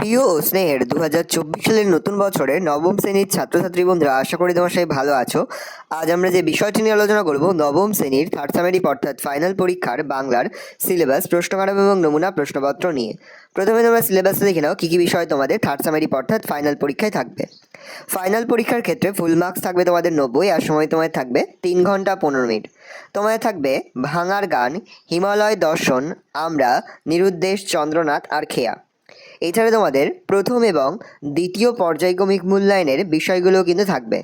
প্রিয় ও স্নেহের 2024 সালের নতুন বছরের নবম শ্রেণীর ছাত্রছাত্রী বন্ধুরা, আশা করি তোমার সবাই ভালো আছো। আজ আমরা যে বিষয়টি নিয়ে আলোচনা করব, নবম শ্রেণীর থার্ড সামেটিভ অর্থাৎ ফাইনাল পরীক্ষার বাংলার সিলেবাস, প্রশ্নকাঠামো এবং নমুনা প্রশ্নপত্র নিয়ে। প্রথমে তোমরা সিলেবাসে দেখে নাও কী কী বিষয় তোমাদের থার্ড সামেটিভ অর্থাৎ ফাইনাল পরীক্ষায় থাকবে। ফাইনাল পরীক্ষার ক্ষেত্রে ফুল মার্কস থাকবে তোমাদের 90, আর সময় তোমায় থাকবে 3 ঘন্টা 15 মিনিট। তোমায় থাকবে ভাঙার গান, হিমালয় দর্শন, আমরা, নিরুদ্দেশ, চন্দ্রনাথ আর খেয়া। এছাড়া তোমাদের প্রথম এবং দ্বিতীয় পর্যায়ক্রমিক মূল্যায়নের বিষয়গুলো কিন্তু থাকবে।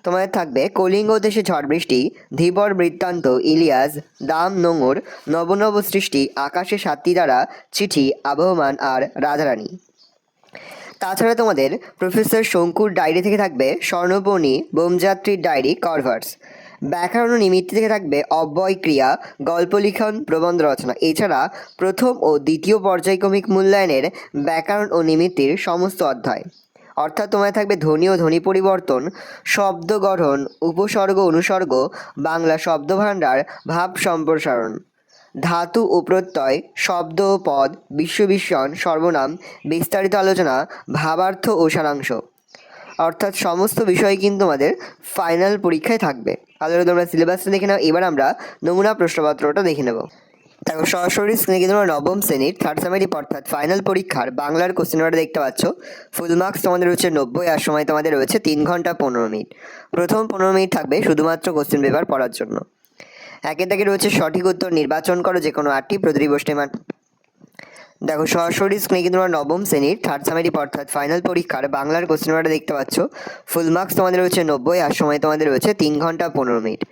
তোমাদের থাকবে কলিঙ্গ দেশে ঝড় বৃষ্টি, ধীবর বৃত্তান্ত, ইলিয়াস, দাম নোঙর, নবনব সৃষ্টি, আকাশে সাতটি দ্বারা, চিঠি, আবহমান আর রাধারানী। তাছাড়া তোমাদের প্রফেসর শঙ্কুর ডায়েরি থেকে থাকবে স্বর্ণপণি, বোমযাত্রীর ডায়েরি, কনভার্স। ব্যাকরণ ও নিমিত্তি থেকে থাকবে অব্যয় ক্রিয়া, গল্প লিখন, প্রবন্ধ রচনা। এছাড়া প্রথম ও দ্বিতীয় পর্যায়ক্রমিক মূল্যায়নের ব্যাকরণ ও নিমিত্তির সমস্ত অধ্যায়। অর্থাৎ তোমায় থাকবে ধ্বনি ও ধ্বনি পরিবর্তন, শব্দ গঠন, উপসর্গ অনুসর্গ, বাংলা শব্দভাণ্ডার, ভাব সম্প্রসারণ, ধাতু ও প্রত্যয়, শব্দ ও পদ, বিশ্ববিষয়ণ, সর্বনাম, বিস্তারিত আলোচনা, ভাবার্থ ও সারাংশ। অর্থাৎ সমস্ত বিষয় কিন্তু আমাদের ফাইনাল পরীক্ষায় থাকবে। তাহলে তোমরা সিলেবাসটা দেখে নাও। এবার আমরা নমুনা প্রশ্নপত্রটা দেখে নেব। দেখো, সরাসরি স্ক্রিনে কিন্তু তোমরা নবম শ্রেণীর থার্ড সামেটিভ অর্থাৎ ফাইনাল পরীক্ষার বাংলার কোশ্চেন পেপারটা দেখতে পাচ্ছ। ফুল মার্কস তোমাদের রয়েছে 90, আর সময় তোমাদের রয়েছে 3 ঘন্টা 15 মিনিট। প্রথম 15 মিনিট থাকবে শুধুমাত্র কোশ্চেন পেপার পড়ার জন্য। একের দাগে রয়েছে সঠিক উত্তর নির্বাচন করো যে কোনো 8টি প্রতিটি প্রশ্নের মান। দেখো, সরাসরি স্ক্রিনে কিন্তু তোমরা নবম শ্রেণীর থার্ড সামেটিভ অর্থাৎ ফাইনাল পরীক্ষার বাংলার কোশ্চেন পেপারটা দেখতে পাচ্ছ। ফুল মার্কস তোমাদের রয়েছে 90, আর সময় তোমাদের রয়েছে 3 ঘন্টা 15 মিনিট।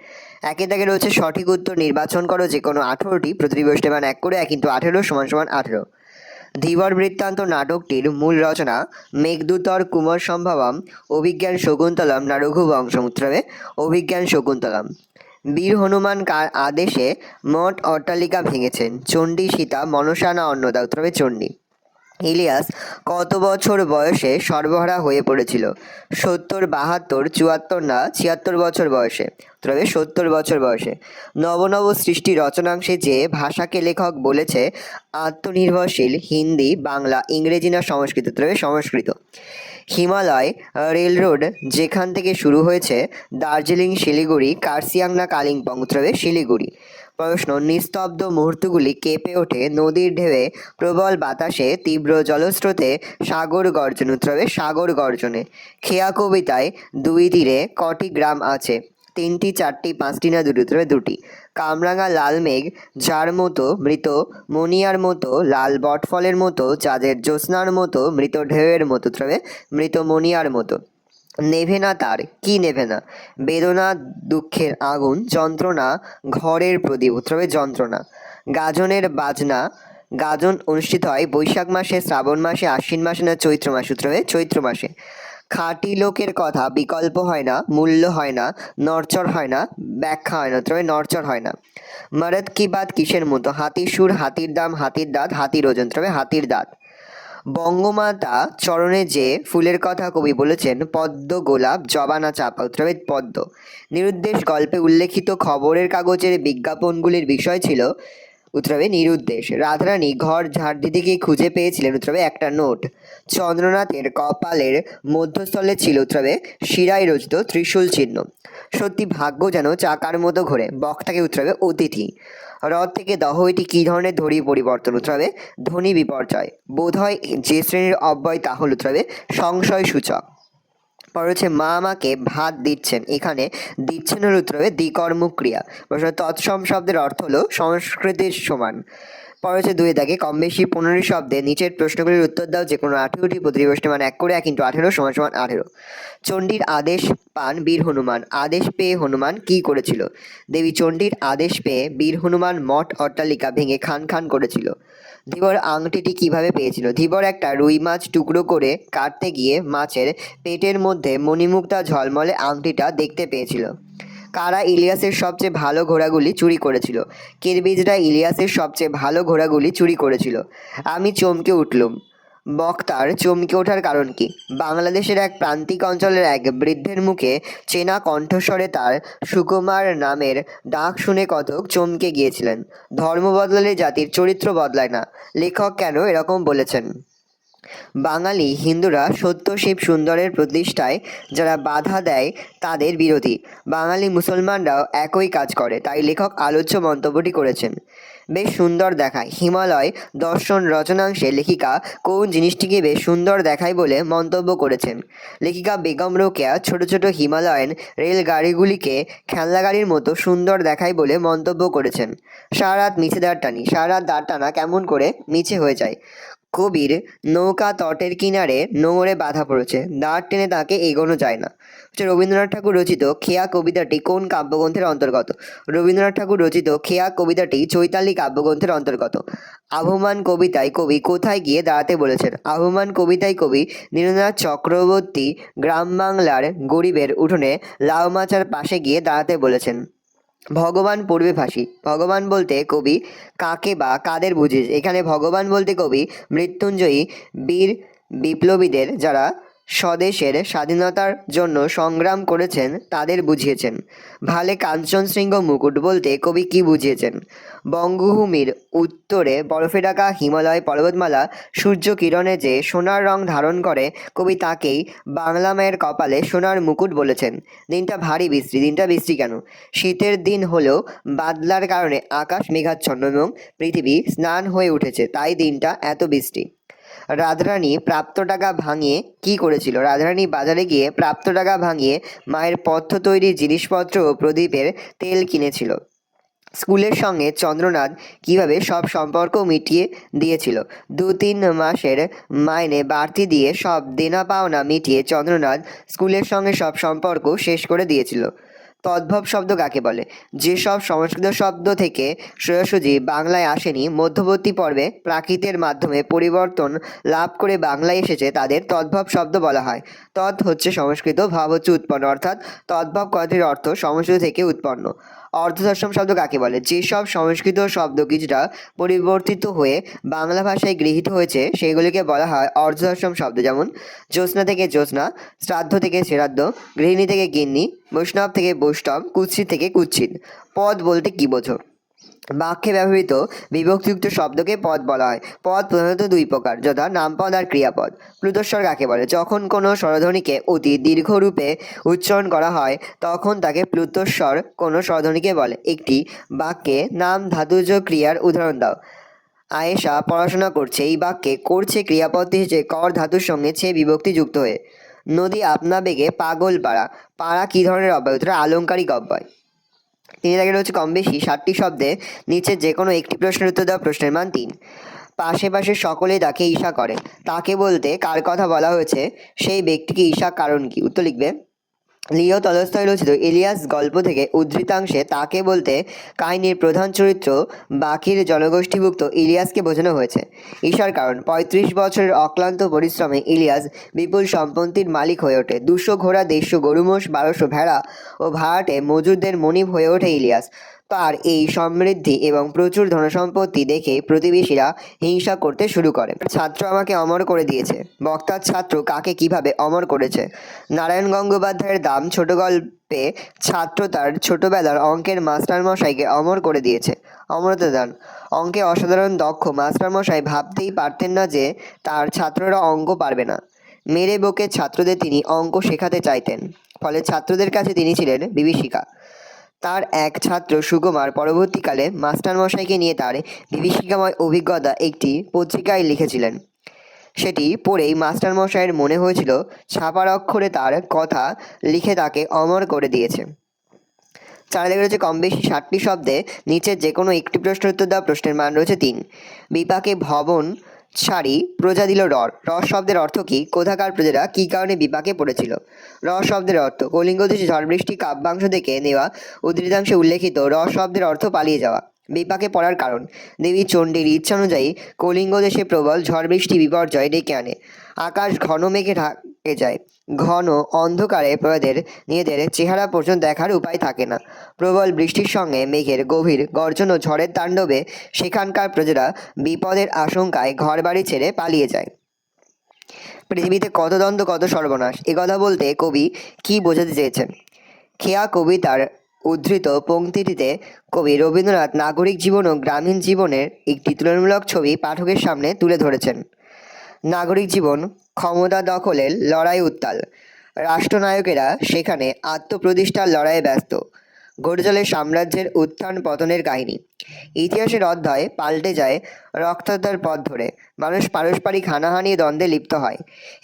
একের দাগে রয়েছে সঠিক উত্তর নির্বাচন করো যে কোনো 18টি প্রতিটি প্রশ্নের মান 1 করে 1 × 18 = 18। ধীবর বৃত্তান্ত নাটকটির মূল রচনা মেঘদূতর কুমার সম্ভবম, অভিজ্ঞান শকুন্তলম না রঘুবংশম। উত্তরে অভিজ্ঞান শকুন্তলম। বীর হনুমান কার আদেশে মঠ অট্টালিকা ভেঙেছেন? চণ্ডী, সীতা, মনসা না অন্নদা। উত্তরে চণ্ডী। ইলিয়াস কত বছর বয়সে সর্বহারা হয়ে পড়েছিল? 70, 72, 74 না 76 বছর বয়সে। তবে 70 বছর বয়সে। নবনব সৃষ্টি রচনাংশে যে ভাষাকে লেখক বলেছে আত্মনির্ভরশীল, হিন্দি, বাংলা, ইংরেজি না সংস্কৃত? তবে সংস্কৃত। হিমালয় রেল রোড যেখান থেকে শুরু হয়েছে দার্জিলিং, শিলিগুড়ি, কার্সিয়াং না কালিম্পং? তবে শিলিগুড়ি। প্রশ্ন, নিস্তব্ধ মুহূর্তগুলি কেঁপে ওঠে নদীর ঢেউয়ে, প্রবল বাতাসে, তীব্র জলস্রোতে, সাগর গর্জন? উত্তরে সাগর গর্জনে। খেয়া কবিতায় দুই তীরে কটি গ্রাম আছে? 3টি, 4টি, 5টি না 2টি? উত্তরে 2টি। কামরাঙা লাল মেঘ যার মতো মৃত, মনিয়ার মতো, লাল বটফলের মতো, চাঁদের জ্যোৎস্নার মতো, মৃত ঢেউয়ের মতো? উত্তরে মৃত মনিয়ার মতো। নেভে না তার, কি নেভে না? বেদনা, দুঃখের আগুন, যন্ত্রণা, ঘরের প্রদীপ? উত্তরে যন্ত্রণা। গাজনের বাজনা, গাজন অনুষ্ঠিত হয় বৈশাখ মাসে, শ্রাবণ মাসে, আশ্বিন মাসে না চৈত্র মাসে? উত্তরে চৈত্র মাসে। খাঁটি লোকের কথা বিকল্প হয় না, মূল্য হয় না, নড়চড় হয় না, ব্যাখ্যা হয় না? তবে নড়চড় হয় না। মরদ কি বাত কিসের মতো? হাতির সুর, হাতির দাম, হাতির দাঁত, হাতির ওজন? তবে হাতির দাঁত। বঙ্গমাতা চরণে যে ফুলের কথা কবি বলেছেন পদ্ম, গোলাপ, জবা না চাপা? উত্তরে পদ্ম। নিরুদ্দেশ গল্পে উল্লেখিত খবরের কাগজের বিজ্ঞাপনগুলির বিষয় ছিল? উত্তরে নিরুদ্দেশ। রাধারানী ঘর ঝাড় দিতে গিয়ে খুঁজে পেয়েছিলেন? উত্তরে একটা নোট। চন্দ্রনাথের কপালের মধ্যস্থলে ছিল? উত্তরে শিরায় রচিত ত্রিশূল চিহ্ন। সত্যি ভাগ্য যেন চাকার মতো ঘোরে, বক্তাকে? উত্তরে অতিথি। হ্রদ থেকে দহ এটি কী ধরনের ধ্বনি পরিবর্তন? উত্তরে ধ্বনি বিপর্যয়। বোধহয় যে শ্রেণীর অব্যয় তা হল? উত্তরে সংশয় সূচক। পরে হচ্ছে মা আমাকে ভাত দিচ্ছেন, এখানে দিচ্ছেন হল উত্তরে দ্বিকর্মক ক্রিয়া। তৎসম শব্দের অর্থ হলো সংস্কৃতির সমান। পরে হচ্ছে 2 দাগে কম বেশি 15 শব্দে নিচের প্রশ্নগুলির উত্তর দাও যে কোনো 18টি প্রতিটি প্রশ্নের মান 1 করে 1 × 18 = 18। চণ্ডীর আদেশ পান বীর হনুমান, আদেশ পেয়ে হনুমান কি করেছিল? দেবী চণ্ডীর আদেশ পেয়ে বীর হনুমান মঠ অট্টালিকা ভেঙে খান খান করেছিল। ধীবর আংটিটি কিভাবে পেয়েছিল? ধীবর একটা রুই মাছ টুকরো করে কাটতে গিয়ে মাছের পেটের মধ্যে মণিমুক্তা ঝলমলে আংটিটা দেখতে পেয়েছিল। কারা ইলিয়াসের সবচেয়ে ভালো ঘোড়াগুলি চুরি করেছিল? কিরবিজরা ইলিয়াসের সবচেয়ে ভালো ঘোড়াগুলি চুরি করেছিল। আমি চমকে উঠলুম। বক্তার চমকে ওঠার কারণ কি? বাংলাদেশের এক প্রান্তিক অঞ্চলের এক বৃদ্ধের মুখে চেনা কণ্ঠস্বরে তার সুকুমার নামের ডাক শুনে কতক চমকে গিয়েছিলেন। ধর্ম বদলালে জাতির চরিত্র বদলায় না। লেখক কেন এরকম বলেছেন? বাঙালি হিন্দুরা সত্য শিব সুন্দরের প্রতিষ্ঠায় যারা বাধা দেয় তাদের বিরোধী। বাঙালি মুসলমানরাও একই কাজ করে, তাই লেখক আলোচ্য মন্তব্যটি করেছেন। বেশ সুন্দর দেখায় হিমালয় দর্শন রচনাংশে লেখিকা কোন জিনিসটিকে বেশ সুন্দর দেখায় বলে মন্তব্য করেছেন। লেখিকা বেগম রোকেয়া ছোট ছোট হিমালয়ান রেলগাড়িগুলিকে খেলনা গাড়ির মতো সুন্দর দেখায় বলে মন্তব্য করেছেন। সারা রাত মিছে দাঁড় টানি, সারা রাত দাঁড় টানা কেমন করে মিছে হয়ে যায়। কবির নৌকা তটের কিনারে নোঙরে বাঁধা পড়েছে, দাঁড় টেনে তাকে এগোনো যায় না। রবীন্দ্রনাথ ঠাকুর রচিত খেয়া কবিতাটি কোন কাব্যগ্রন্থের অন্তর্গত? রবীন্দ্রনাথ ঠাকুর রচিত খেয়া কবিতাটি চৈতালি কাব্যগ্রন্থের অন্তর্গত। আবহমান কবিতায় কবি কোথায় গিয়ে দাঁড়াতে বলেছেন? আবহমান কবিতায় কবি নীরেন্দ্রনাথ চক্রবর্তী গ্রাম বাংলার গরিবের উঠোনে লাউ মাচার পাশে গিয়ে দাঁড়াতে বলেছেন। ভগবান পূর্বে ভাসি, ভগবান বলতে কবি কাকে বা কাদের বুঝিয়েছে? এখানে ভগবান বলতে কবি মৃত্যুঞ্জয়ী বীর বিপ্লবীদের যারা স্বদেশের স্বাধীনতার জন্য সংগ্রাম করেছেন তাদের বুঝিয়েছেন। ভালে কাঞ্চন শৃঙ্গ মুকুট বলতে কবি কি বুঝিয়েছেন? বঙ্গভূমির উত্তরে বরফে ঢাকা হিমালয় পর্বতমালা সূর্য কিরণে যে সোনার রং ধারণ করে, কবি তাকেই বাংলা মায়ের কপালে সোনার মুকুট বলেছেন। দিনটা ভারী বৃষ্টি, দিনটা বৃষ্টি কেন? শীতের দিন হলেও বাদলার কারণে আকাশ মেঘাচ্ছন্ন এবং পৃথিবী স্নান হয়ে উঠেছে, তাই দিনটা এত বৃষ্টি। রাধারানী প্রাপ্ত টাকা ভাঙিয়ে কি করেছিল? রাধারানী বাজারে গিয়ে প্রাপ্ত টাকা ভাঙিয়ে মায়ের পথ্য তৈরির জিনিসপত্র ও প্রদীপের তেল কিনেছিল। স্কুলের সঙ্গে চন্দ্রনাথ কিভাবে সব সম্পর্ক মিটিয়ে দিয়েছিল? 2-3 মাসের মাইনে বাড়তি দিয়ে সব দেনা পাওনা মিটিয়ে চন্দ্রনাথ স্কুলের সঙ্গে সব সম্পর্ক শেষ করে দিয়েছিল। তদ্ভব শব্দ কাকে বলে? যেসব সংস্কৃত শব্দ থেকে সোজাসুজি বাংলায় আসেনি, মধ্যবর্তী পর্বে প্রাকৃতের মাধ্যমে পরিবর্তন লাভ করে বাংলায় এসেছে, তাদের তদ্ভব শব্দ বলা হয়। তৎ হচ্ছে সংস্কৃত, ভাব হচ্ছে উৎপন্ন, অর্থাৎ তদ্ভব কথাটির অর্থ সংস্কৃত থেকে উৎপন্ন। অর্ধতৎসম শব্দ কাকে বলে? যেসব সংস্কৃত শব্দ কিছুটা পরিবর্তিত হয়ে বাংলা ভাষায় গৃহীত হয়েছে সেগুলিকে বলা হয় অর্ধতৎসম শব্দ। যেমন জ্যোৎস্না থেকে জ্যোৎস্না, শ্রাদ্ধ থেকে শ্রাদ্ধ, গৃহিণী থেকে গিন্নি, বৈষ্ণব থেকে বৈষ্ণব, কুৎসিত থেকে কুৎসিত। পদ বলতে কি বোঝো? বাক্যে ব্যবহৃত বিভক্তিযুক্ত শব্দকে পদ বলা হয়। পদ প্রধানত দুই প্রকার, যথা নামপদ আর ক্রিয়াপদ। প্লুতস্বর কাকে বলে? যখন কোনো স্বরধ্বনিকে অতি দীর্ঘ রূপে উচ্চারণ করা হয় তখন তাকে প্লুতস্বর কোনো স্বরধ্বনিকে বলে। একটি বাক্যে নাম ধাতুজ ক্রিয়ার উদাহরণ দাও। আয়েশা পড়াশোনা করছে, এই বাক্যে করছে ক্রিয়াপদটি হচ্ছে কর ধাতুর সঙ্গে ছে বিভক্তি যুক্ত হয়ে। নদী আপনা বেগে পাগল পাড়া, পাড়া কি ধরনের অব্যয়? উত্তর আলংকারিক অব্যয়। তিনি তাকে রয়েছে কম বেশি 60টি শব্দে নিচে যে কোনো একটি প্রশ্নের উত্তর দেওয়া প্রশ্নের মান 3। পাশে পাশে সকলেই তাকে ঈর্ষা করে, তাকে বলতে কার কথা বলা হয়েছে? সেই ব্যক্তিকে ঈর্ষা কারণ কি? উত্তর লিখবে। লিও তলস্তয় রচিত ইলিয়াস গল্প থেকে উদ্ধৃতাংশে তাকে বলতে কাহিনীর প্রধান চরিত্র বাকির জনগোষ্ঠীভুক্ত ইলিয়াসকে বোঝানো হয়েছে। ঈর্ষার কারণ: 35 বছরের অক্লান্ত পরিশ্রমে ইলিয়াস বিপুল সম্পত্তির মালিক হয়ে ওঠে। 200 ঘোড়া, 150 গরুমোষ, 1200 ভেড়া ও ভাড়াটে মজুরদের মনিব হয়ে ওঠে ইলিয়াস। তার এই সমৃদ্ধি এবং প্রচুর ধনসম্পত্তি দেখে প্রতিবেশীরা হিংসা করতে শুরু করে। ছাত্র আমাকে অমর করে দিয়েছে। বক্তার ছাত্র কাকে কিভাবে অমর করেছে? নারায়ণ গঙ্গোপাধ্যায়ের দাম ছোট গল্পে ছাত্র তার ছোটবেলার অঙ্কের মাস্টারমশাইকে অমর করে দিয়েছে। অমরতা দান: অঙ্কে অসাধারণ দক্ষ মাস্টারমশাই ভাবতেই পারতেন না যে তার ছাত্ররা অঙ্ক পারবে না। মেরে বকে ছাত্রদের তিনি অঙ্ক শেখাতে চাইতেন, ফলে ছাত্রদের কাছে তিনি ছিলেন বিভীষিকা। তার এক ছাত্র সুকুমার পরবর্তীকালে মাস্টারমশাইকে নিয়ে তার বিভীষিকাময় অভিজ্ঞতা একটি পত্রিকায় লিখেছিলেন। সেটি পড়েই মাস্টারমশাইয়ের মনে হয়েছিল ছাপার অক্ষরে তার কথা লিখে তাকে অমর করে দিয়েছে। চারিদিকে রয়েছে কম বেশি 60টি শব্দে নিচের যে কোনো একটি প্রশ্নের উত্তর দেওয়া প্রশ্নের মান রয়েছে 3। বিপাকে ভবন ছাড়ি প্রজা দিল রর। রস শব্দের অর্থ কি? কোথাকার প্রজারা কি কারণে বিপাকে পড়েছিল? রস শব্দের অর্থ: কলিঙ্গ দেশে ঝড় বৃষ্টি কাব্যাংশ থেকে নেওয়া উদ্ধৃতাংশে উল্লেখিত রস শব্দের অর্থ পালিয়ে যাওয়া। বিপাকে পড়ার কারণ: দেবী চণ্ডীর ইচ্ছানুযায়ী কলিঙ্গ দেশে প্রবল ঝড় বৃষ্টি বিপর্যয় ডেকে আনে। আকাশ ঘন মেঘে ঢাকে যায়, ঘন অন্ধকারে প্রজাদের নিজেদের চেহারা পর্যন্ত দেখার উপায় থাকে না। প্রবল বৃষ্টির সঙ্গে মেঘের গভীর গর্জন ও ঝড়ের তাণ্ডবে সেখানকার প্রজারা বিপদের আশঙ্কায় ঘরবাড়ি ছেড়ে পালিয়ে যায়। পৃথিবীতে কত দ্বন্দ্ব, কত সর্বনাশ, একথা বলতে কবি কি বোঝাতে চেয়েছেন? খেয়া কবিতার উদ্ধৃত পংক্তিটিতে কবি রবীন্দ্রনাথ নাগরিক জীবন ও গ্রামীণ জীবনের একটি তুলনামূলক ছবি পাঠকের সামনে তুলে ধরেছেন। নাগরিক জীবন, ক্ষমতা দখলের লড়াই উত্তাল। রাষ্ট্রনায়কেরা সেখানে আত্মপ্রতিষ্ঠার লড়াইয়ে ব্যস্ত। গড়ে চলে সাম্রাজ্যের উত্থান পতনের কাহিনী। ইতিহাসের অধ্যায় পাল্টে যায় রক্তদার পথ ধরে। মানুষ পারস্পরিক হানাহানি দ্বন্দ্বে লিপ্ত হয়।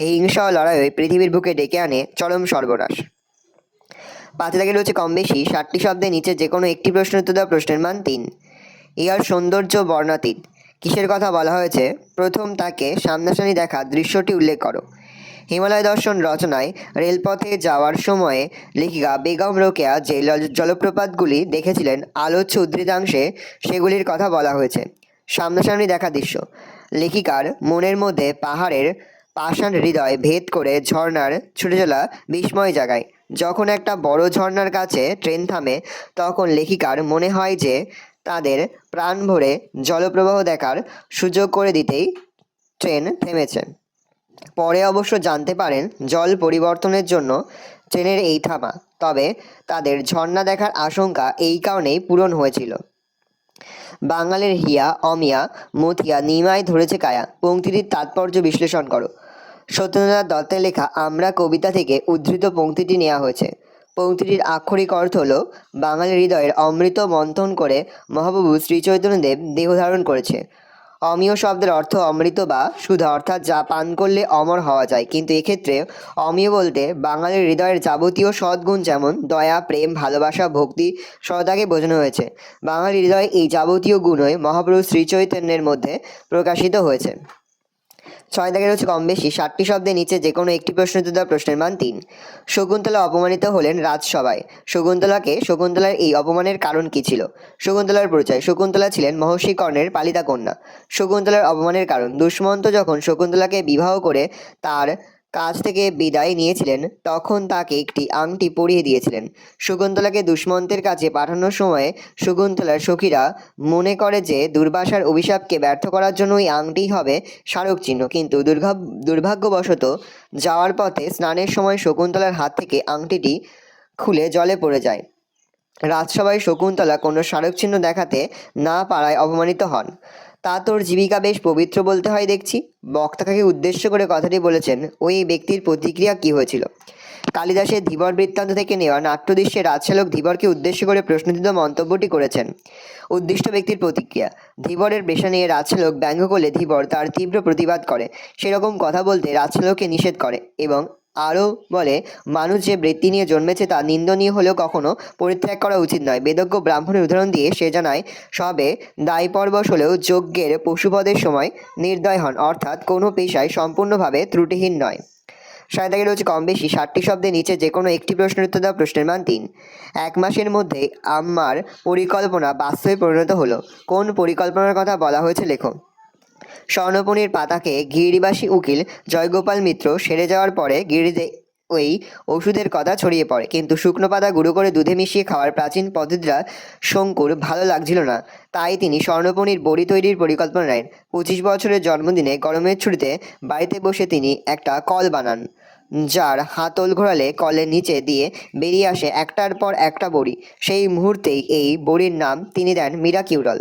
এই হিংসা ও লড়াইয়ে পৃথিবীর বুকে ডেকে আনে চরম সর্বনাশ। 5 দাগে রয়েছে কম বেশি 60টি শব্দের নিচে যে কোনো একটি প্রশ্নের উত্তর দেওয়া। প্রশ্নের মান 3। ইহার সৌন্দর্য বর্ণাতীত। কিসের কথা বলা হয়েছে? প্রথম তাকে সামনাসামনি দেখা দৃশ্যটি উল্লেখ করো। হিমালয় দর্শন রচনায় রেলপথে যাওয়ার সময়ে লেখিকা বেগম রোকেয়া যে জলপ্রপাতগুলি দেখেছিলেন আলোচ্য উদ্ধৃতাংশে সেগুলির কথা বলা হয়েছে। সামনাসামনি দেখা দৃশ্য। লেখিকার মনের মধ্যে পাহাড়ের পাষাণ হৃদয় ভেদ করে ঝর্ণার ছুটে চলা বিস্ময় জাগায়। যখন একটা বড় ঝর্ণার কাছে ট্রেন থামে তখন লেখিকার মনে হয় যে তাদের প্রাণ ভরে জলপ্রবাহ দেখার সুযোগ করে দিতেই ট্রেন থেমেছে। পরে অবশ্য জানতে পারেন জল পরিবর্তনের জন্য ট্রেনের এই থামা, তবে তাদের ঝর্ণা দেখার আশঙ্কা এই কারণেই পূরণ হয়েছিল। বাঙালির হিয়া অমিয়া মথিয়া নিমায় ধরেছে কায়া পংক্তিটির তাৎপর্য বিশ্লেষণ করো। সত্যেন্দ্রনাথ দত্তের লেখা আমরা কবিতা থেকে উদ্ধৃত পংক্তিটি নেওয়া হয়েছে। পংক্তিটির আক্ষরিক অর্থ হল বাঙালির হৃদয়ের অমৃত মন্থন করে মহাপ্রভু শ্রীচৈতন্যদেব দেহ ধারণ করেছে। অমিয় শব্দের অর্থ অমৃত বা সুধা, অর্থাৎ যা পান করলে অমর হওয়া যায়, কিন্তু এক্ষেত্রে অমিয় বলতে বাঙালির হৃদয়ের যাবতীয় সদ্গুণ যেমন দয়া, প্রেম, ভালোবাসা, ভক্তি, সদাকে বোঝানো হয়েছে। বাঙালির হৃদয়ে এই যাবতীয় গুণই মহাপ্রভু শ্রীচৈতন্যের মধ্যে প্রকাশিত হয়েছে। 6 দাগে রয়েছে কম বেশি 60টি শব্দের নিচে যে কোনো একটি প্রশ্নের উত্তর দেওয়া। প্রশ্নের মান 3। শকুন্তলা অপমানিত হলেন রাজসভায়। শকুন্তলার এই অপমানের কারণ কি ছিল? শকুন্তলার পরিচয়। শকুন্তলা ছিলেন মহর্ষি কর্ণের পালিতা কন্যা। শকুন্তলার অপমানের কারণ। দুষ্মন্ত যখন শকুন্তলাকে বিবাহ করে তার কাছ থেকে বিদায় নিয়েছিলেন তখন তাকে একটি আংটি পরিয়ে দিয়েছিলেন। শকুন্তলাকে দুষ্মন্তের কাছে পাঠানোর সময় শকুন্তলার সখীরা মনে করে যে দুর্বাসার অভিশাপকে ব্যর্থ করার জন্য ওই আংটি হবে স্মারক চিহ্ন, কিন্তু দুর্ভাগ্যবশত যাওয়ার পথে স্নানের সময় শকুন্তলার হাত থেকে আংটিটি খুলে জলে পড়ে যায়। রাজসভায় শকুন্তলা কোনো স্মারক চিহ্ন দেখাতে না পারায় অপমানিত হন। তা তোর জীবিকা বেশ পবিত্র বলতে হয় দেখছি। বক্তাকে উদ্দেশ্য করে কথাটি বলেছেন ওই ব্যক্তির প্রতিক্রিয়া কি হয়েছিল? কালিদাসের ধীবর বৃত্তান্ত থেকে নেওয়া নাট্যদৃশ্যে রাজশালক ধীবরকে উদ্দেশ্য করে প্রশ্নটিত মন্তব্যটি করেছেন। উদ্দিষ্ট ব্যক্তির প্রতিক্রিয়া। ধীবরের পেশা নিয়ে রাজশালক ব্যঙ্গ করলে ধীবর তার তীব্র প্রতিবাদ করে, সেরকম কথা বলতে রাজশালককে নিষেধ করে এবং আরও বলে মানুষ যে বৃত্তি নিয়ে জন্মেছে তা নিন্দনীয় হলেও কখনো পরিত্যাগ করা উচিত নয়। বেদজ্ঞ ব্রাহ্মণের উদাহরণ দিয়ে সে জানায় সবে দায়পরবশ হলেও যজ্ঞের পশুবধের সময় নির্দয় হন, অর্থাৎ কোনো পেশায় সম্পূর্ণভাবে ত্রুটিহীন নয়। 7 দাগে রয়েছে কম বেশি 60টি শব্দের নিচে যে কোনো একটি প্রশ্নের উত্তর দেওয়া। প্রশ্নের মান 3। 1 মাসের মধ্যে আমার পরিকল্পনা বাস্তবে পরিণত হলো। কোন পরিকল্পনার কথা বলা হয়েছে লেখো। স্বর্ণপণির পাতাকে গিরিবাসী উকিল জয়গোপাল মিত্র সেরে যাওয়ার পরে গিরিতে ওই ওষুধের কথা ছড়িয়ে পড়ে, কিন্তু শুকনো পাতা গুঁড়ো করে দুধে মিশিয়ে খাওয়ার প্রাচীন পদ্ধতিটা শঙ্কুর ভালো লাগছিল না। তাই তিনি স্বর্ণপণির বড়ি তৈরির পরিকল্পনা নেন। 25 বছরের জন্মদিনে গরমের ছুটিতে বাড়িতে বসে তিনি একটা কল বানান, যার হাতল ঘোরালে কলের নিচে দিয়ে বেরিয়ে আসে একটার পর একটা বড়ি। সেই মুহূর্তেই এই বড়ির নাম তিনি দেন মিরাকিউরল।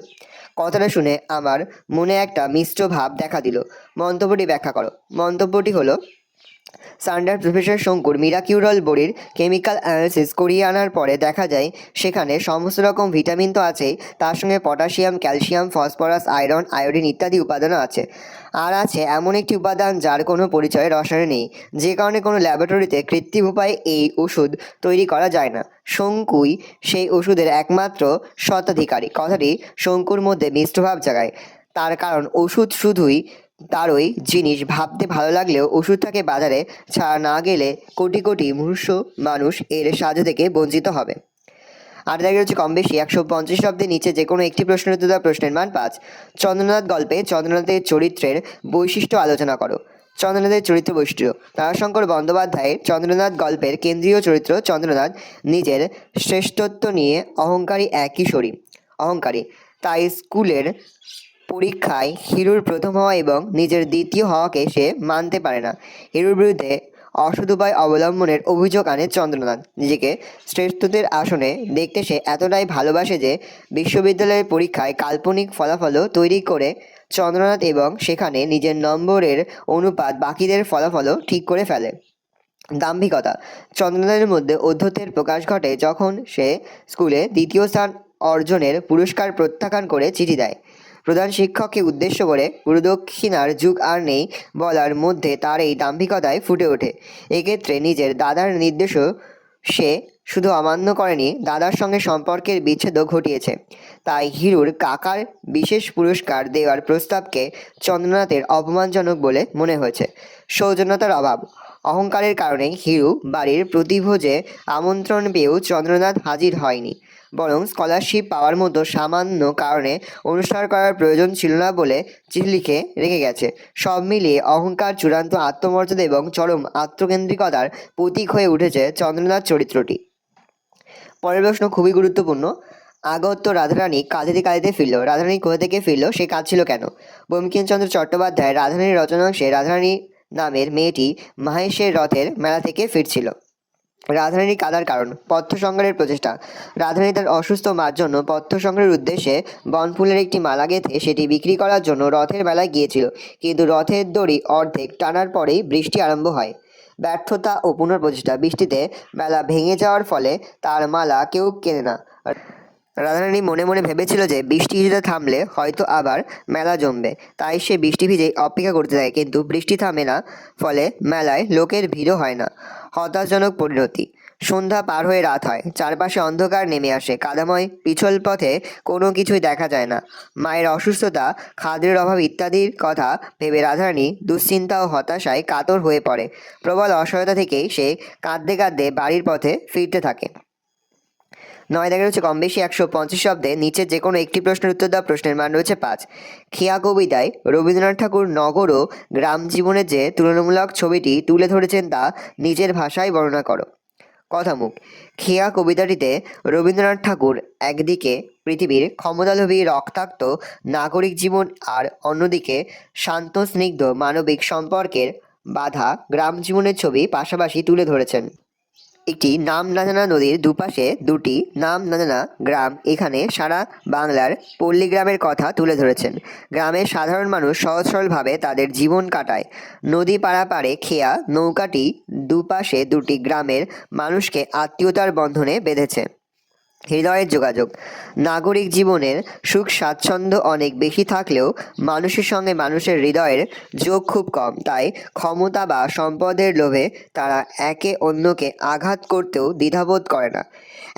কথাটা শুনে আমার মনে একটা মিশ্র ভাব দেখা দিল। মন্তব্যটি ব্যাখ্যা করো। মন্তব্যটি হলো সান্ডার প্রফেসর শঙ্কুর মিরাকিউরল বড়ির কেমিক্যাল অ্যানালিসিস করিয়ে আনার পরে দেখা যায় সেখানে সমস্ত রকম ভিটামিন তো আছেই, তার সঙ্গে potassium, calcium, phosphorus, iron, iodine ইত্যাদি উপাদানও আছে। আর আছে এমন একটি উপাদান যার কোনো পরিচয় রসায়নে নেই, যে কারণে কোনো ল্যাবরেটরিতে কৃত্রিম উপায়ে এই ওষুধ তৈরি করা যায় না। শঙ্কুই সেই ওষুধের একমাত্র স্বত্বাধিকারী। কথাটি শঙ্কুর মধ্যে মিষ্টভাব জাগায়। তার কারণ ওষুধ শুধুই তারই জিনিস ভাবতে ভালো লাগলেও ওষুধটাকে বাজারে ছাড়া না গেলে কোটি কোটি মনুষ্য মানুষ এর সাহায্য থেকে বঞ্চিত হবে। 8 দাগে রয়েছে কম বেশি 150 শব্দের নিচে যে কোনো একটি প্রশ্নের উত্তর দেওয়া। প্রশ্নের মান 5। চন্দ্রনাথ গল্পে চন্দ্রনাথের চরিত্রের বৈশিষ্ট্য আলোচনা করো। চন্দ্রনাথের চরিত্র বৈশিষ্ট্য। তারাশঙ্কর বন্দ্যোপাধ্যায়ের চন্দ্রনাথ গল্পের কেন্দ্রীয় চরিত্র চন্দ্রনাথ নিজের শ্রেষ্ঠত্ব নিয়ে অহংকারী এক কিশোরী। অহংকারী, তাই স্কুলের পরীক্ষায় হিরুর প্রথম হওয়া এবং নিজের দ্বিতীয় হওয়াকে সে মানতে পারে না। হিরুর বিরুদ্ধে অসৎ উপায় অবলম্বনের অভিযোগ আনে চন্দ্রনাথ। নিজেকে শ্রেষ্ঠত্বের আসনে দেখতে সে এতটাই ভালোবাসে যে বিশ্ববিদ্যালয়ের পরীক্ষায় কাল্পনিক ফলাফলও তৈরি করে চন্দ্রনাথ এবং সেখানে নিজের নম্বরের অনুপাত বাকিদের ফলাফলও ঠিক করে ফেলে। দাম্ভিকতা। চন্দ্রনাথের মধ্যে ঔদ্ধত্যের প্রকাশ ঘটে যখন সে স্কুলে দ্বিতীয় স্থান অর্জনের পুরস্কার প্রত্যাখ্যান করে চিঠি দেয়। প্রধান শিক্ষককে উদ্দেশ্য করে গুরুদক্ষিণার যুগ আর নেই বলার মধ্যে তার এই দাম্ভিকতায় ফুটে ওঠে। এক্ষেত্রে নিজের দাদার নির্দেশও সে শুধু অমান্য করেনি, দাদার সঙ্গে সম্পর্কের বিচ্ছেদও ঘটিয়েছে। তাই হিরুর কাকার বিশেষ পুরস্কার দেওয়ার প্রস্তাবকে চন্দ্রনাথের অপমানজনক বলে মনে হয়েছে। সৌজন্যতার অভাব। অহংকারের কারণে হিরু বাড়ির প্রতিভোজে আমন্ত্রণ পেয়েও চন্দ্রনাথ হাজির হয়নি, বরং স্কলারশিপ পাওয়ার মতো সামান্য কারণে অনুষ্ঠান করার প্রয়োজন ছিল না বলে চিঠি লিখে রেখে গেছে। সব মিলিয়ে অহংকার, চূড়ান্ত আত্মমর্যাদা এবং চরম আত্মকেন্দ্রিকতার প্রতীক হয়ে উঠেছে চন্দ্রনাথ চরিত্রটি। পরের প্রশ্ন খুবই গুরুত্বপূর্ণ। আগত রাধারানী কাঁদিতে কাঁদিতে ফিরল। রাধারানী কোথা থেকে ফিরল, সে কাঁদছিল কেন? বঙ্কিমচন্দ্র চট্টোপাধ্যায় রাধারানীর রচনাংশে রাধারানী নামের মেয়েটি মাহেশের রথের মেলা থেকে ফিরছিল। রাধারানী কাদার কারণ। পথ্য সংগ্রহের প্রচেষ্টা। রাধারানী তার অসুস্থ মার জন্য পথ্য সংগ্রহের উদ্দেশ্যে বনফুলের একটি মালা গেঁথে সেটি বিক্রি করার জন্য রথের মেলায় গিয়েছিল, কিন্তু রথের দড়ি অর্ধেক টানার পরেই বৃষ্টি আরম্ভ হয়। ব্যর্থতা ও পুনঃপ্রচেষ্টা। বৃষ্টিতে মেলা ভেঙে যাওয়ার ফলে তার মালা কেউ কেনে না। রাধারানী মনে মনে ভেবেছিল যে বৃষ্টি কিছুটা থামলে হয়তো আবার মেলা জমবে, তাই সে বৃষ্টি ভিজেই অপেক্ষা করতে থাকে, কিন্তু বৃষ্টি থামে না, ফলে মেলায় লোকের ভিড়ও হয় না। হতাশজনক পরিণতি। সন্ধ্যা পার হয়ে রাত হয়, চারপাশে অন্ধকার নেমে আসে, কাদাময় পিছল পথে কোনো কিছুই দেখা যায় না। মায়ের অসুস্থতা, খাদ্যের অভাব ইত্যাদির কথা ভেবে রাধারানী দুশ্চিন্তা ও হতাশায় কাতর হয়ে পড়ে। প্রবল অসহায়তা থেকেই সে কাঁদতে কাঁদতে বাড়ির পথে ফিরতে থাকে। 9 দেখা হচ্ছে কম বেশি 150 শব্দে নিচে যে কোনো একটি প্রশ্নের উত্তর দেওয়া। প্রশ্নের মান রয়েছে 5। খেয়া কবিতায় রবীন্দ্রনাথ ঠাকুর নগর ও গ্রাম জীবনের যে তুলনামূলক ছবিটি তুলে ধরেছেন তা নিজের ভাষায় বর্ণনা করো। কথামুখ। খেয়া কবিতাটিতে রবীন্দ্রনাথ ঠাকুর একদিকে পৃথিবীর ক্ষমতালোভী রক্তাক্ত নাগরিক জীবন আর অন্যদিকে শান্ত স্নিগ্ধ মানবিক সম্পর্কের বাধা গ্রাম জীবনের ছবি পাশাপাশি তুলে ধরেছেন। একটি নাম না জানা নদীর দুপাশে দুটি নাম না জানা গ্রাম, এখানে সারা বাংলার পল্লী গ্রামের কথা তুলে ধরেছেন। গ্রামের সাধারণ মানুষ সহজ সরলভাবে তাদের জীবন কাটায়। নদী পারাপারে খেয়া নৌকাটি দুপাশে দুটি গ্রামের মানুষকে আত্মীয়তার বন্ধনে বেঁধেছে। হৃদয়ের যোগাযোগ। নাগরিক জীবনের সুখ স্বাচ্ছন্দ্য অনেক বেশি থাকলেও মানুষের সঙ্গে মানুষের হৃদয়ের যোগ খুব কম, তাই ক্ষমতা বা সম্পদের লোভে তারা একে অন্যকে আঘাত করতেও দ্বিধাবোধ করে না।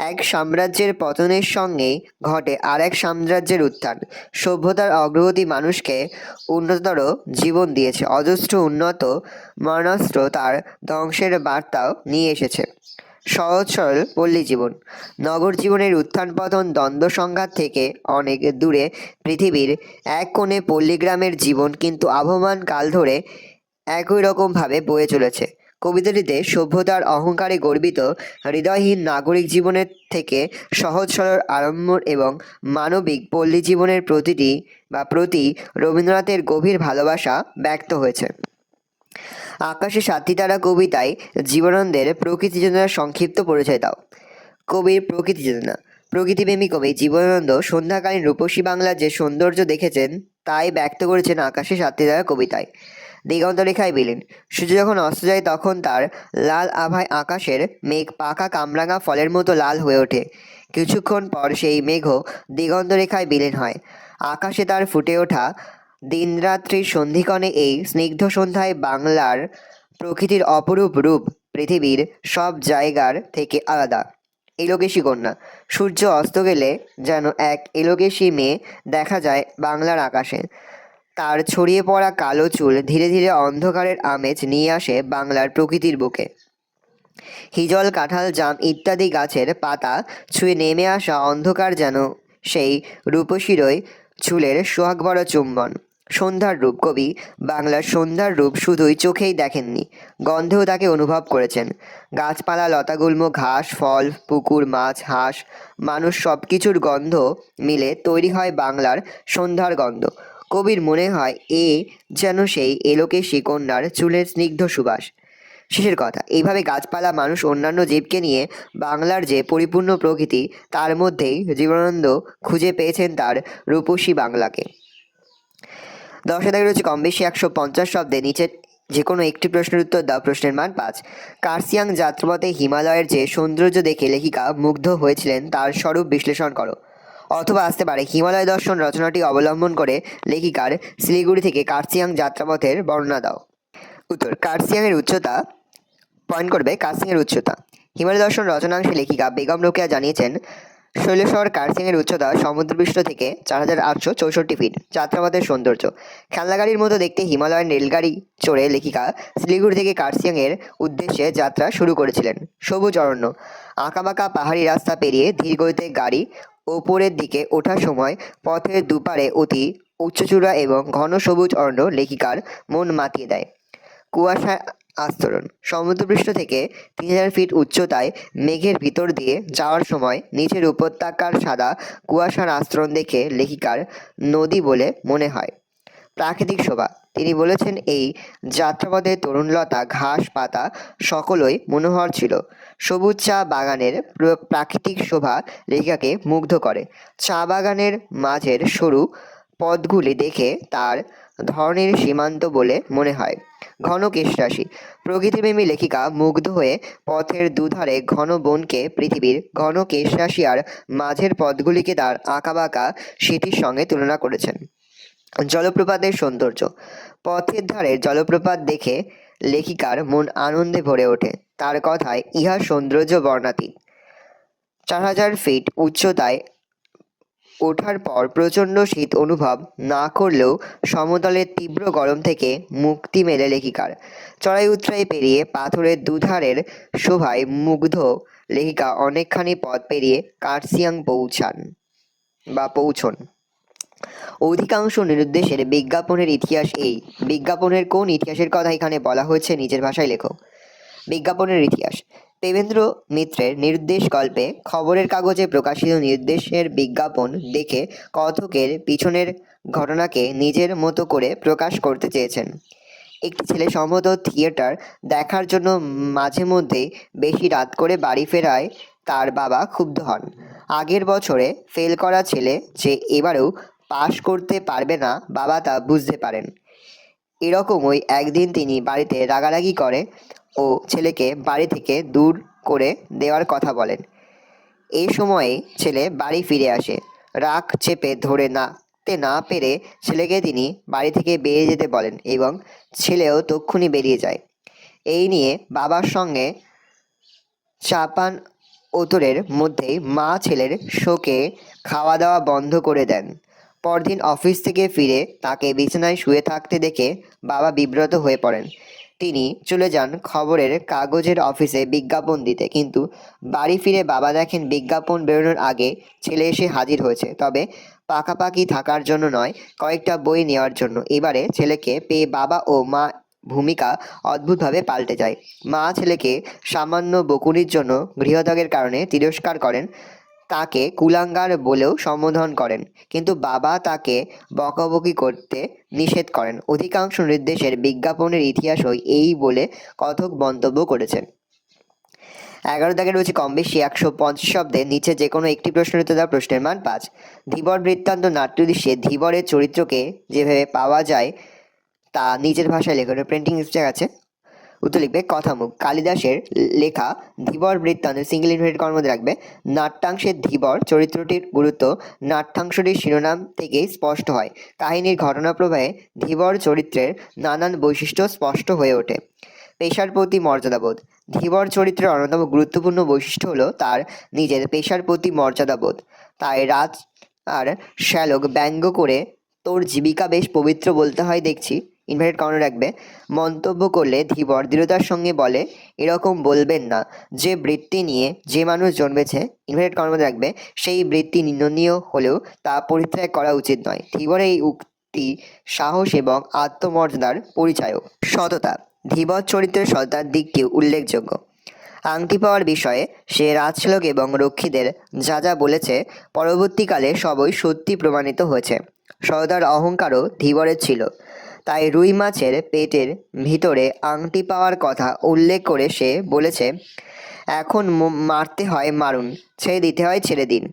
এক সাম্রাজ্যের পতনের সঙ্গেই ঘটে আর এক সাম্রাজ্যের উত্থান। সভ্যতার অগ্রগতি মানুষকে উন্নততর জীবন দিয়েছে, অজস্র উন্নত মরণাস্ত্র তার ধ্বংসের বার্তাও নিয়ে এসেছে। সহজ সরল পল্লী জীবন। নগর জীবনের উত্থান পতন দ্বন্দ্ব সংঘাত থেকে অনেক দূরে পৃথিবীর এক কোণে পল্লীগ্রামের জীবন কিন্তু আবহমান কাল ধরে একই রকমভাবে বয়ে চলেছে। কবিতাটিতে সভ্যতার অহংকারে গর্বিত হৃদয়হীন নাগরিক জীবনের থেকে সহজ সরল আড়ম্বর এবং মানবিক পল্লী জীবনের প্রতি রবীন্দ্রনাথের গভীর ভালোবাসা ব্যক্ত হয়েছে। আকাশে সাতটি তারা কবিতায় জীবনানন্দের প্রকৃতি চেতনার সংক্ষিপ্ত পরিচয় দাও। কবির প্রকৃতি চেতনা। প্রকৃতিপ্রেমী কবি জীবনানন্দ সন্ধ্যাকালীন রূপসী বাংলার যে সৌন্দর্য দেখেছেন তাই ব্যক্ত করেছেন আকাশে সাতটি তারা কবিতায়। দিগন্তরেখায় বিলীন। সূর্য যখন অস্ত যায় তখন তার লাল আভায় আকাশের মেঘ পাকা কামরাঙা ফলের মতো লাল হয়ে ওঠে। কিছুক্ষণ পর সেই মেঘও দিগন্তরেখায় বিলীন হয়। আকাশে তার ফুটে ওঠা দিনরাত্রির সন্ধিক্ষণে এই স্নিগ্ধ সন্ধ্যায় বাংলার প্রকৃতির অপরূপ রূপ পৃথিবীর সব জায়গার থেকে আলাদা। এলোকেশী কন্যা। সূর্য অস্ত গেলে যেন এক এলোকেশী মেয়ে দেখা যায় বাংলার আকাশে। তার ছড়িয়ে পড়া কালো চুল ধীরে ধীরে অন্ধকারের আমেজ নিয়ে আসে বাংলার প্রকৃতির বুকে। হিজল, কাঁঠাল, জাম ইত্যাদি গাছের পাতা ছুঁয়ে নেমে আসা অন্ধকার যেন সেই রূপসীরই চুলের সোহাগ ভরা চুম্বন। সন্ধ্যার রূপ। কবি বাংলার সন্ধ্যার রূপ শুধুই চোখেই দেখেননি, গন্ধেও তাকে অনুভব করেছেন। গাছপালা, লতাগুল্ম, ঘাস, ফল, পুকুর, মাছ, হাঁস, মানুষ সব কিছুর গন্ধ মিলে তৈরি হয় বাংলার সন্ধ্যার গন্ধ। কবির মনে হয় যেন সেই এলোকেশী কন্যার চুলের স্নিগ্ধ সুবাস। শেষের কথা, এইভাবে গাছপালা, মানুষ, অন্যান্য জীবকে নিয়ে বাংলার যে পরিপূর্ণ প্রকৃতি তার মধ্যেই জীবনানন্দ খুঁজে পেয়েছেন তার রূপসী বাংলাকে। 10 দাগে রয়েছে কম বেশি 150 শব্দে নিচে যে কোনো একটি প্রশ্নের উত্তর দাও। প্রশ্নের মান 5। কার্সিয়াং যাত্রাপথে হিমালয়ের যে সৌন্দর্য দেখে লেখিকা মুগ্ধ হয়েছিলেন তার স্বরূপ বিশ্লেষণ করো। অথবা আসতে পারে হিমালয় দর্শন রচনাটি অবলম্বন করে লেখিকার শিলিগুড়ি থেকে কার্সিয়াং যাত্রাপথের বর্ণনা দাও। উত্তর, কার্সিয়াংয়ের উচ্চতা পয়েন্ট করবে কার্সিয়াংয়ের উচ্চতা। হিমালয় দর্শন রচনাংশে লেখিকা বেগম রোকেয়া জানিয়েছেন শৈলেশ্বর কার্সিয়াংয়ের উচ্চতা সমুদ্রপৃষ্ঠ থেকে 4864 ফিট। যাত্রাপথের সৌন্দর্য, খেলনা গাড়ির মতো দেখতে হিমালয়ান রেলগাড়ি চড়ে লেখিকা শিলিগুড়ি থেকে কার্সিয়াংয়ের উদ্দেশ্যে যাত্রা শুরু করেছিলেন। সবুজ অরণ্য, আঁকাবাঁকা পাহাড়ি রাস্তা পেরিয়ে ধীরগতিতে গাড়ি ওপরের দিকে ওঠার সময় পথের দুপারে অতি উচ্চচূড়া এবং ঘন সবুজ অরণ্য লেখিকার মন মাতিয়ে দেয়। কুয়াশা আস্তরণ, সমুদ্রপৃষ্ঠ থেকে 3000 ফিট উচ্চতায় মেঘের ভিতর দিয়ে যাওয়ার সময় নিচের উপত্যকার সাদা কুয়াশার আস্তরণ দেখে লেখিকার নদী বলে মনে হয়। প্রাকৃতিক শোভা, তিনি বলেছেন এই যাত্রাপথে তরুণলতা ঘাস পাতা সকলই মনোহর ছিল। সবুজ চা বাগানের প্রাকৃতিক শোভা লেখিকাকে মুগ্ধ করে। চা বাগানের মাঝের সরু পথগুলি দেখে তার ধরনের সীমান্ত বলে মনে হয়। ঘন কেশরাশি, প্রকৃতিপ্রেমী লেখিকা মুগ্ধ হয়ে পথের দুধারে ঘন বনকে পৃথিবীর ঘন কেশরাশি আর মাঝের পথগুলিকে তার আঁকাবাঁকা স্মৃতির সঙ্গে তুলনা করেছেন। জলপ্রপাতের সৌন্দর্য, পথের ধারে জলপ্রপাত দেখে লেখিকার মন আনন্দে ভরে ওঠে। তার কথায় ইহার সৌন্দর্য বর্ণাতীত। 4000 ফিট উচ্চতায় ওঠার পর প্রচণ্ড শীত অনুভব না করলেও সমতলের তীব্র গরম থেকে মুক্তি মেলে লেখিকার। চড়াই উৎরাই পেরিয়ে পাথরের দুধারের শোভায় মুগ্ধ লেখিকা অনেকখানি পথ পেরিয়ে কার্সিয়াং পৌঁছন। অধিকাংশ নিরুদ্দেশের বিজ্ঞাপনের ইতিহাস এই। বিজ্ঞাপনের কোন ইতিহাসের কথা এখানে বলা হয়েছে নিজের ভাষায় লেখো। বিজ্ঞাপনের ইতিহাস, দেবেন্দ্র মিত্রের নিরুদ্দেশ গল্পে খবরের কাগজে প্রকাশিত নিরুদ্দেশের বিজ্ঞাপন দেখে কথকের পিছনের ঘটনাকে নিজের মতো করে প্রকাশ করতে চেয়েছেন। একটি ছেলে সম্ভবত থিয়েটার দেখার জন্য মাঝে মধ্যে বেশি রাত করে বাড়ি ফেরায় তার বাবা ক্ষুব্ধ হন। আগের বছরে ফেল করা ছেলে যে এবারেও পাশ করতে পারবে না বাবা তা বুঝতে পারেন। এরকমই একদিন তিনি বাড়িতে রাগারাগি করে ও ছেলেকে বাড়ি থেকে দূর করে দেওয়ার কথা বলেন। এই সময়ে ছেলে বাড়ি ফিরে আসে। রাগ চেপে ধরে না পেরে ছেলেকে তিনি বাড়ি থেকে বেরিয়ে যেতে বলেন এবং ছেলেও তক্ষুনি বেরিয়ে যায়। এই নিয়ে বাবার সঙ্গে চাপান ওতরের মধ্যেই মা ছেলের শোকে খাওয়া দাওয়া বন্ধ করে দেন। পরদিন অফিস থেকে ফিরে তাকে বিছানায় শুয়ে থাকতে দেখে বাবা বিব্রত হয়ে পড়েন। তিনি চলে যান খবরের কাগজের অফিসে বিজ্ঞাপন দিতে, কিন্তু বাড়ি ফিরে বাবা দেখেন বিজ্ঞাপন বেরোনোর আগে ছেলে এসে হাজির হয়েছে, তবে পাকাপাকি থাকার জন্য নয়, কয়েকটা বই নেওয়ার জন্য। এবারে ছেলেকে পেয়ে বাবা ও মা ভূমিকা অদ্ভুতভাবে পাল্টে যায়। মা ছেলেকে সামান্য বকুনির জন্য গৃহত্যাগের কারণে তিরস্কার করেন, তাকে কুলাঙ্গার বলেও সম্বোধন করেন, কিন্তু বাবা তাকে বকাবকি করতে নিষেধ করেন। অধিকাংশ নির্দেশের বিজ্ঞাপনের ইতিহাসই এই বলে কথক মন্তব্য করেছেন। 11 দাগে রয়েছে কম বেশি 150 শব্দে নিচে যে কোনো একটি প্রশ্নের উত্তর দাও। প্রশ্নের মান 5। ধীবর বৃত্তান্ত নাট্যদৃশ্যে ধীবরের চরিত্রকে যেভাবে পাওয়া যায় তা নিজের ভাষায় লেখো। প্রিন্টিং মিস্টেক আছে, উত্তর লিখবে কথামুখ। কালিদাসের লেখা ধীবর বৃত্তান্ত সিঙ্গেল ইনভার্টেড কর্মার মধ্যে রাখবে। নাট্যাংশের ধীবর চরিত্রটির গুরুত্ব নাট্যাংশটির শিরোনাম থেকেই স্পষ্ট হয়। কাহিনীর ঘটনা প্রবাহে ধীবর চরিত্রের নানান বৈশিষ্ট্য স্পষ্ট হয়ে ওঠে। পেশার প্রতি মর্যাদাবোধ, ধীবর চরিত্রের অন্যতম গুরুত্বপূর্ণ বৈশিষ্ট্য হলো তার নিজের পেশার প্রতি মর্যাদাবোধ। তাই রাজ আর শ্যালক ব্যঙ্গ করে তোর জীবিকা বেশ পবিত্র বলতে হয় দেখছি, ইনভার্টেড কর্নার রাখবে। মন্তব্য করলে ধীবর দৃঢ়তার সঙ্গে বলে, এরকম বলবেন না, যে বৃত্তি নিয়ে যে মানুষ জন্মেছে, ইনভার্টেড কর্নার রাখবে, সেই বৃত্তি নিন্দনীয় হলেও তা পরিত্যাগ করা উচিত নয়। ধীবর এই উক্তি সাহস এবং আত্মমর্যাদার পরিচায়ক। সততা, ধীবর চরিত্রের সততার দিকটিও উল্লেখযোগ্য। আংটি পাওয়ার বিষয়ে সে রাজশ্যালক এবং রক্ষীদের যা যা বলেছে পরবর্তীকালে সবই সত্যি প্রমাণিত হয়েছে। সততার অহংকারও ধীবরের ছিল। তাই রুই মাছের পেটের ভিতরে আংটি পাওয়ার কথা উল্লেখ করে সে বলেছে, এখন মারতে হয় মারুন, ছেড়ে দিতে হয় ছেড়ে দিন।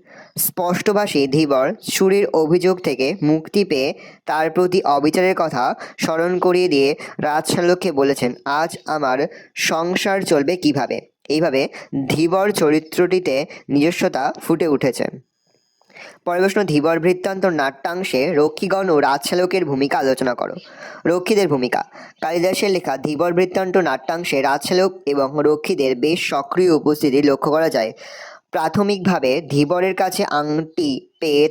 স্পষ্টভাষী ধীবর চুরির অভিযোগ থেকে মুক্তি পেয়ে তার প্রতি অবিচারের কথা স্মরণ করিয়ে দিয়ে রাজশালককে বলেছেন, আজ আমার সংসার চলবে কিভাবে। এইভাবে ধীবর চরিত্রটিতে নিজস্বতা ফুটে উঠেছে। পরের প্রশ্ন, ধীবর বৃত্তান্ত নাট্যাংশে রক্ষীগণ ও রাজশালকের ভূমিকা আলোচনা করো। রক্ষীদের ভূমিকা। কালিদাসের লেখা ধীবর বৃত্তান্ত নাট্যাংশে রাজশালক এবং রক্ষীদের বেশ সক্রিয় উপস্থিতি লক্ষ্য করা যায়। প্রাথমিকভাবে ধীবরের কাছে আংটি পেয়ে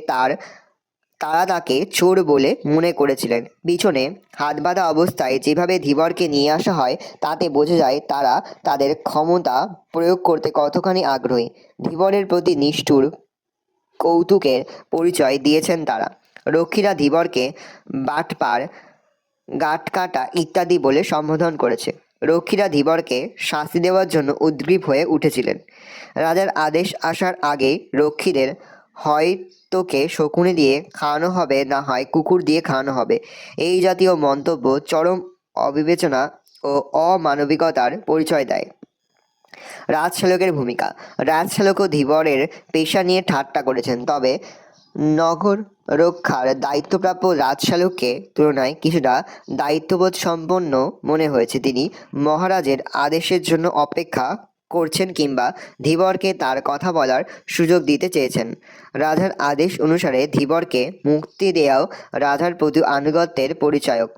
তারা তাকে চোর বলে মনে করেছিলেন। পিছনে হাত বাঁধা অবস্থায় যেভাবে ধীবরকে নিয়ে আসা হয় তাতে বোঝা যায় তারা তাদের ক্ষমতা প্রয়োগ করতে কতখানি আগ্রহী। ধীবরের প্রতি নিষ্ঠুর কৌতুকের পরিচয় দিয়েছেন তারা। রক্ষীরা ধীবরকে বাটপার, গাঁটকাটা ইত্যাদি বলে সম্বোধন করেছে। রক্ষীরা ধীবরকে শাস্তি দেওয়ার জন্য উদ্গ্রীব হয়ে উঠেছিলেন। রাজার আদেশ আসার আগেই রক্ষীদের হয় তোকে শকুনি দিয়ে খাওয়ানো হবে, না হয় কুকুর দিয়ে খাওয়ানো হবে, এই জাতীয় মন্তব্য চরম অবিবেচনা ও অমানবিকতার পরিচয় দেয়। রাজশালকের ভূমিকা। রাজশালকও ধীবরের পেশা নিয়ে ঠাট্টা করেছেন, তবে নগর রক্ষার দায়িত্বপ্রাপ্য রাজশালককে তুলনায় কিছুটা দায়িত্ববোধ সম্পন্ন মনে হয়েছে। তিনি মহারাজের আদেশের জন্য অপেক্ষা করছেন কিংবা ধীবরকে তার কথা বলার সুযোগ দিতে চেয়েছেন। রাজার আদেশ অনুসারে ধীবরকে মুক্তি দেওয়াও রাজার প্রতি আনুগত্যের পরিচায়ক।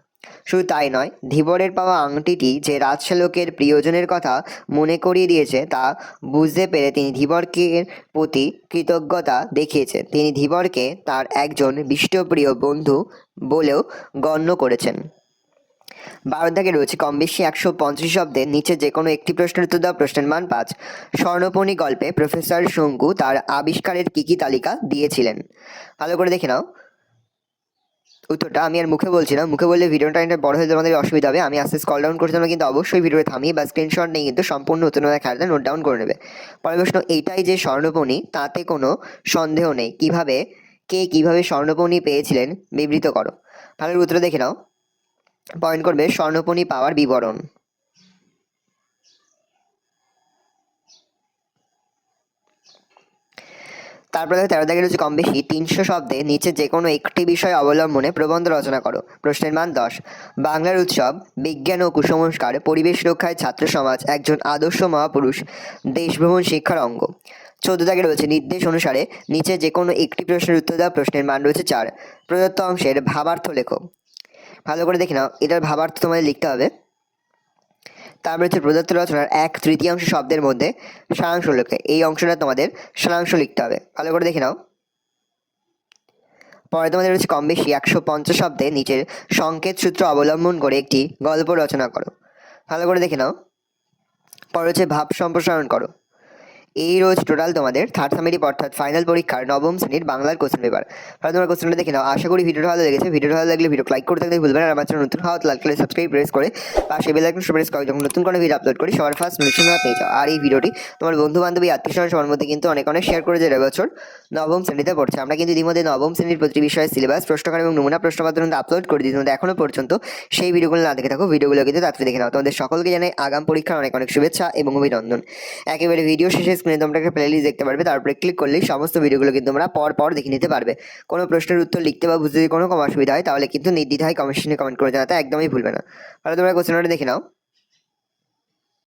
শুধু তাই নয়, ধীবরের পাওয়া আংটিটি যে রাজশালকের প্রিয়জনের কথা মনে করিয়ে দিয়েছে তা বুঝতে পেরে তিনি ধীবরকে প্রতি কৃতজ্ঞতা দেখিয়েছেন। তিনি ধীবরকে তার একজন বিষ্ণুপ্রিয় বন্ধু বলেও গণ্য করেছেন। 12 দাগে রয়েছে কম বেশি 150 শব্দের নিচে যে কোনো একটি প্রশ্নের উত্তর দাও। প্রশ্নের মান 5। স্বর্ণপণি গল্পে প্রফেসর শঙ্কু তার আবিষ্কারের কি তালিকা দিয়েছিলেন? ভালো করে দেখে নাও উত্তরটা। আমি আর মুখে বলছি না, মুখে বললে ভিডিওটা এটা বড় হয়ে তোমাদের অসুবিধা হবে। আমি আস্তে স্ক্রল ডাউন করতে কিন্তু অবশ্যই ভিডিওটা থামিয়ে বা স্ক্রিনশট নিয়ে কিন্তু সম্পূর্ণ উত্তর খাতাতে নোট ডাউন করে নেবে। পরের প্রশ্ন, এইটাই যে স্বর্ণপণি তাতে কোনো সন্দেহ নেই, কিভাবে স্বর্ণপণি পেয়েছিলেন বিবৃত করো। ভালো উত্তর দেখে নাও। পয়েন্ট করবে স্বর্ণপণি পাওয়ার বিবরণ। তারপরে 13 দাগে রয়েছে কম বেশি 300 শব্দে নিচে যে কোনো একটি বিষয় অবলম্বনে প্রবন্ধ রচনা করো। প্রশ্নের মান 10। বাংলার উৎসব, বিজ্ঞান ও কুসংস্কার, পরিবেশ রক্ষায় ছাত্র সমাজ, একজন আদর্শ মহাপুরুষ, দেশভ্রমণ শিক্ষার অঙ্গ। 14 দাগে রয়েছে নির্দেশ অনুসারে নিচে যে কোনো একটি প্রশ্নের উত্তর দাও। প্রশ্নের মান রয়েছে 4। প্রদত্ত অংশের ভাবার্থ লেখো। ভালো করে দেখে নাও, এটার ভাবার্থ তোমাদের লিখতে হবে। তারপরে হচ্ছে প্রদত্ত রচনার 1/3 শব্দের মধ্যে সারাংশ লেখে। এই অংশটা তোমাদের সারাংশ লিখতে হবে। ভালো করে দেখে নাও। পরে তোমাদের রয়েছে কম বেশি 150 শব্দে নিচের সংকেত সূত্র অবলম্বন করে একটি গল্প রচনা করো। ভালো করে দেখে নাও। পরে হচ্ছে ভাব সম্প্রসারণ করো। এই রয়েছে টোটাল তোমাদের থার্ড সামেটিভ অর্থাৎ ফাইনাল পরীক্ষার নবম শ্রেণীর বাংলার কোশ্চেন পেপার। তাহলে তোমার কোশ্চেনটা দেখে নাও। আশা করি ভিডিওটা ভালো লেগেছে। ভিডিওটা ভালো লাগলে ভিডিও লাইক করতে ভুলবে না। আর আমার চ্যানেল নতুন হওয়া লাইক করে সাবস্ক্রাইব প্রেস করে পাশে বেল আইকন প্রেস করে যখন নতুন কোনো ভিডিও আপলোড করি সবার ফার্স্ট নোটিফিকেশন পেয়ে যাও। আর এই ভিডিওটি তোমার বন্ধু বান্ধবী আত্মীয়স্বজন সবার মধ্যে কিন্তু অনেক শেয়ার করে যারা এবছর নবম শ্রেণীতে পড়ছে। আমরা কিন্তু ইতিমধ্যে নবম শ্রেণীর প্রতি বিষয়ের সিলেবাস, প্রশ্নকার এবং নমুনা প্রশ্নপত্র আপলোড করে দিই। তোমাদের এখনো পর্যন্ত সেই ভিডিওগুলো না দেখে থাকো, ভিডিওগুলো কিন্তু তাড়াতাড়ি দেখে নাও। তোমাদের সকলকে জানাই আগাম পরীক্ষার অনেক শুভেচ্ছা এবং অভিনন্দন। একেবারে ভিডিও শেষে স্ক্রিনে তোমরা একটা প্লেলিস্ট দেখতে পারবে, তারপরে ক্লিক করলেই সমস্ত ভিডিওগুলো কিন্তু তোমরা পর দেখে নিতে পারবে। কোনো প্রশ্নের উত্তর লিখতে বা বুঝতে যদি কোনো অসুবিধা হয় তাহলে কিন্তু নির্দ্বিধায় কমেন্ট করে জানাতে একদমই ভুলবে না। তাহলে তোমরা কোশ্চেনটা দেখে নাও।